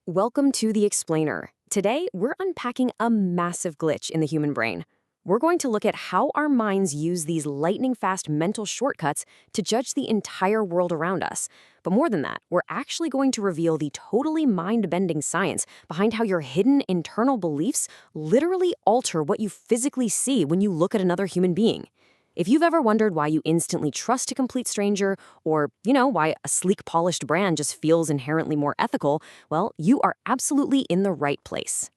Welcome to The Explainer. Today, we're unpacking a massive glitch in the human brain. We're going to look at how our minds use these lightning-fast mental shortcuts to judge the entire world around us. But more than that, we're actually going to reveal the totally mind-bending science behind how your hidden internal beliefs literally alter what you physically see when you look at another human being. If you've ever wondered why you instantly trust a complete stranger, or, why a sleek, polished brand just feels inherently more ethical, well, you are absolutely in the right place.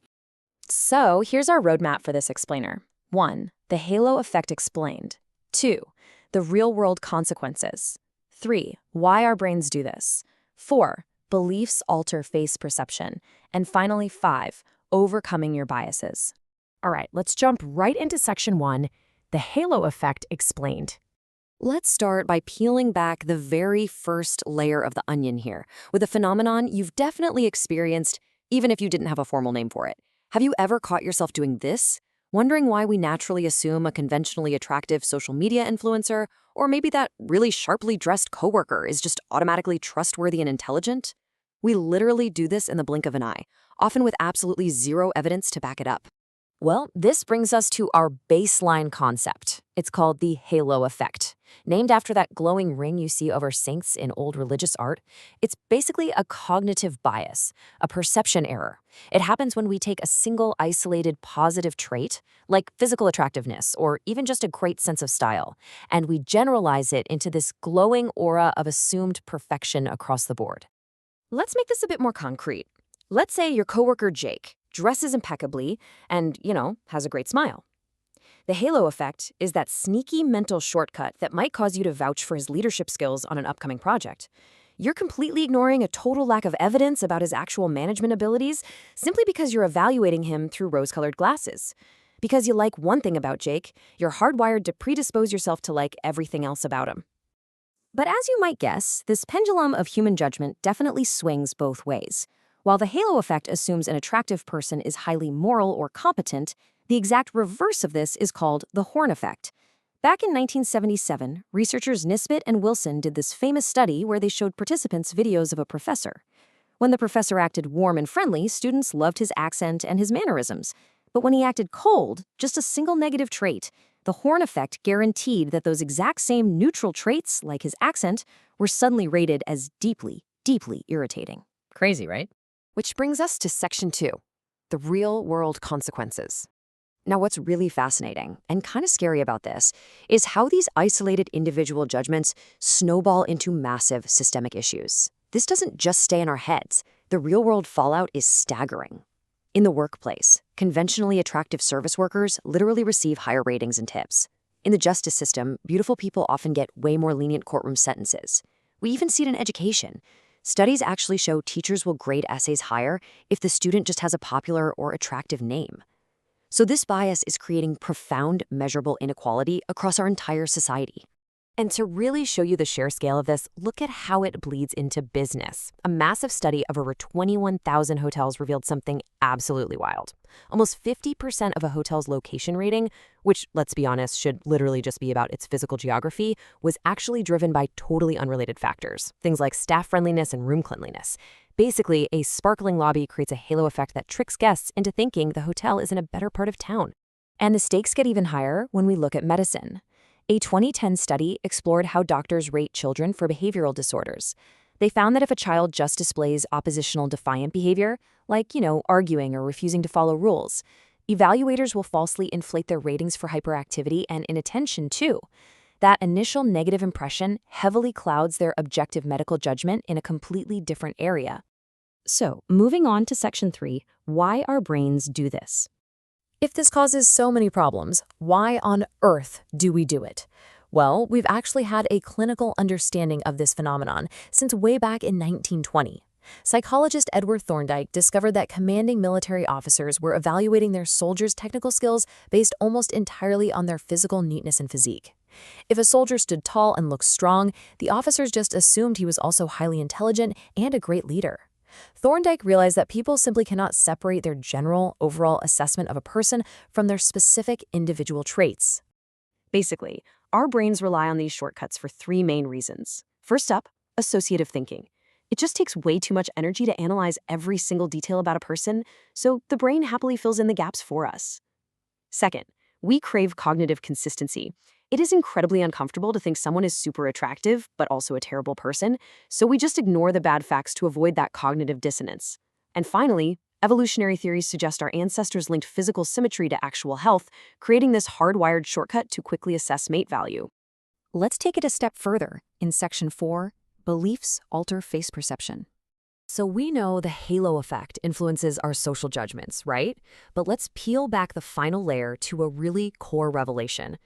So here's our roadmap for this explainer. 1. The halo effect explained. 2. The real-world consequences. 3. Why our brains do this. 4. Beliefs alter face perception. And finally, 5. Overcoming your biases. All right, let's jump right into section 1, the halo effect explained. Let's start by peeling back the very first layer of the onion here, with a phenomenon you've definitely experienced, even if you didn't have a formal name for it. Have you ever caught yourself doing this? Wondering why we naturally assume a conventionally attractive social media influencer, or maybe that really sharply dressed coworker is just automatically trustworthy and intelligent? We literally do this in the blink of an eye, often with absolutely zero evidence to back it up. Well, this brings us to our baseline concept. It's called the halo effect. Named after that glowing ring you see over saints in old religious art, it's basically a cognitive bias, a perception error. It happens when we take a single isolated positive trait, like physical attractiveness or even just a great sense of style, and we generalize it into this glowing aura of assumed perfection across the board. Let's make this a bit more concrete. Let's say your coworker Jake dresses impeccably and, has a great smile. The halo effect is that sneaky mental shortcut that might cause you to vouch for his leadership skills on an upcoming project. You're completely ignoring a total lack of evidence about his actual management abilities simply because you're evaluating him through rose-colored glasses. Because you like one thing about Jake, you're hardwired to predispose yourself to like everything else about him. But as you might guess, this pendulum of human judgment definitely swings both ways. While the halo effect assumes an attractive person is highly moral or competent, the exact reverse of this is called the Horn effect. Back in 1977, researchers Nisbet and Wilson did this famous study where they showed participants videos of a professor. When the professor acted warm and friendly, students loved his accent and his mannerisms. But when he acted cold, just a single negative trait, the Horn effect guaranteed that those exact same neutral traits, like his accent, were suddenly rated as deeply, deeply irritating. Crazy, right? Which brings us to section 2, the real-world consequences. Now, what's really fascinating and kind of scary about this is how these isolated individual judgments snowball into massive systemic issues. This doesn't just stay in our heads. The real-world fallout is staggering. In the workplace, conventionally attractive service workers literally receive higher ratings and tips. In the justice system, beautiful people often get way more lenient courtroom sentences. We even see it in education. Studies actually show teachers will grade essays higher if the student just has a popular or attractive name. So this bias is creating profound, measurable inequality across our entire society. And to really show you the sheer scale of this, look at how it bleeds into business. A massive study of over 21,000 hotels revealed something absolutely wild. Almost 50% of a hotel's location rating, which, let's be honest, should literally just be about its physical geography, was actually driven by totally unrelated factors. Things like staff friendliness and room cleanliness. Basically, a sparkling lobby creates a halo effect that tricks guests into thinking the hotel is in a better part of town. And the stakes get even higher when we look at medicine. A 2010 study explored how doctors rate children for behavioral disorders. They found that if a child just displays oppositional defiant behavior, like, arguing or refusing to follow rules, evaluators will falsely inflate their ratings for hyperactivity and inattention too. That initial negative impression heavily clouds their objective medical judgment in a completely different area. So, moving on to section 3, why our brains do this. If this causes so many problems, why on earth do we do it? Well, we've actually had a clinical understanding of this phenomenon since way back in 1920. Psychologist Edward Thorndike discovered that commanding military officers were evaluating their soldiers' technical skills based almost entirely on their physical neatness and physique. If a soldier stood tall and looked strong, the officers just assumed he was also highly intelligent and a great leader. Thorndike realized that people simply cannot separate their general, overall assessment of a person from their specific individual traits. Basically, our brains rely on these shortcuts for 3 main reasons. First up, associative thinking. It just takes way too much energy to analyze every single detail about a person, so the brain happily fills in the gaps for us. Second, we crave cognitive consistency. It is incredibly uncomfortable to think someone is super attractive, but also a terrible person, so we just ignore the bad facts to avoid that cognitive dissonance. And finally, evolutionary theories suggest our ancestors linked physical symmetry to actual health, creating this hardwired shortcut to quickly assess mate value. Let's take it a step further. In Section 4, beliefs alter face perception. So we know the halo effect influences our social judgments, right? But let's peel back the final layer to a really core revelation.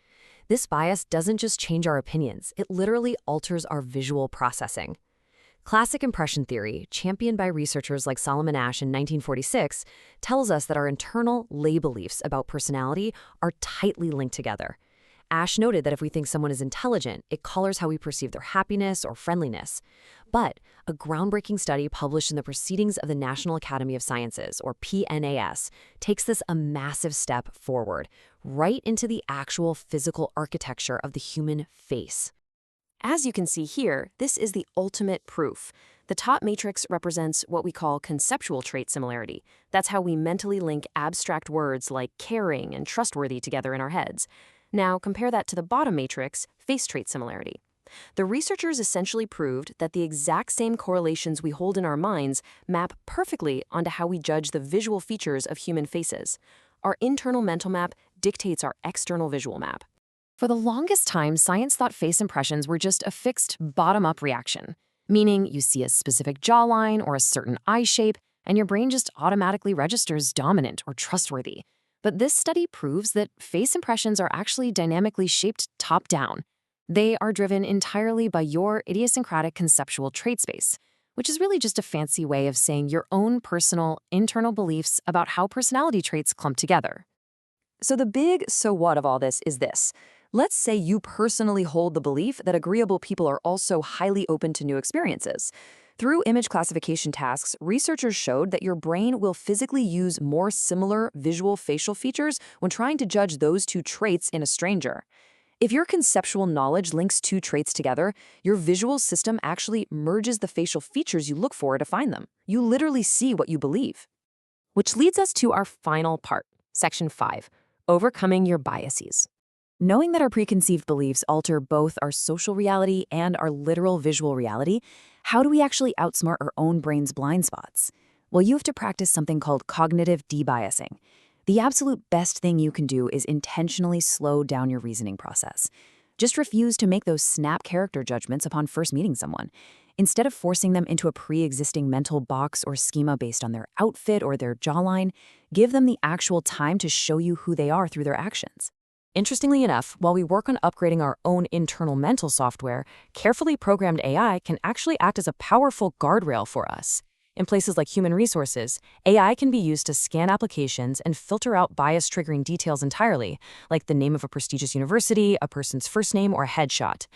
This bias doesn't just change our opinions, it literally alters our visual processing. Classic impression theory, championed by researchers like Solomon Asch in 1946, tells us that our internal lay beliefs about personality are tightly linked together. Asch noted that if we think someone is intelligent, it colors how we perceive their happiness or friendliness. But a groundbreaking study published in the Proceedings of the National Academy of Sciences, or PNAS, takes this a massive step forward, right into the actual physical architecture of the human face. As you can see here, this is the ultimate proof. The top matrix represents what we call conceptual trait similarity. That's how we mentally link abstract words like caring and trustworthy together in our heads. Now, compare that to the bottom matrix, face trait similarity. The researchers essentially proved that the exact same correlations we hold in our minds map perfectly onto how we judge the visual features of human faces. Our internal mental map dictates our external visual map. For the longest time, science thought face impressions were just a fixed, bottom-up reaction, meaning you see a specific jawline or a certain eye shape, and your brain just automatically registers dominant or trustworthy. But this study proves that face impressions are actually dynamically shaped top-down. They are driven entirely by your idiosyncratic conceptual trait space, which is really just a fancy way of saying your own personal, internal beliefs about how personality traits clump together. So the big so what of all this is this. Let's say you personally hold the belief that agreeable people are also highly open to new experiences. Through image classification tasks, researchers showed that your brain will physically use more similar visual facial features when trying to judge those two traits in a stranger. If your conceptual knowledge links two traits together, your visual system actually merges the facial features you look for to find them. You literally see what you believe. Which leads us to our final part, Section 5, overcoming your biases. Knowing that our preconceived beliefs alter both our social reality and our literal visual reality, how do we actually outsmart our own brain's blind spots? Well, you have to practice something called cognitive debiasing. The absolute best thing you can do is intentionally slow down your reasoning process. Just refuse to make those snap character judgments upon first meeting someone. Instead of forcing them into a pre-existing mental box or schema based on their outfit or their jawline, give them the actual time to show you who they are through their actions. Interestingly enough, while we work on upgrading our own internal mental software, carefully programmed AI can actually act as a powerful guardrail for us. In places like human resources, AI can be used to scan applications and filter out bias-triggering details entirely, like the name of a prestigious university, a person's first name, or a headshot.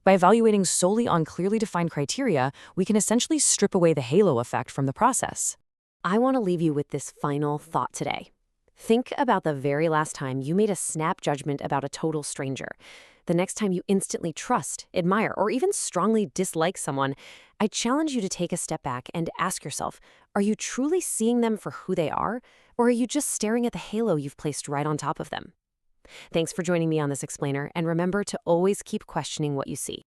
By evaluating solely on clearly defined criteria, we can essentially strip away the halo effect from the process. I want to leave you with this final thought today. Think about the very last time you made a snap judgment about a total stranger. The next time you instantly trust, admire, or even strongly dislike someone, I challenge you to take a step back and ask yourself, are you truly seeing them for who they are, or are you just staring at the halo you've placed right on top of them? Thanks for joining me on this explainer, and remember to always keep questioning what you see.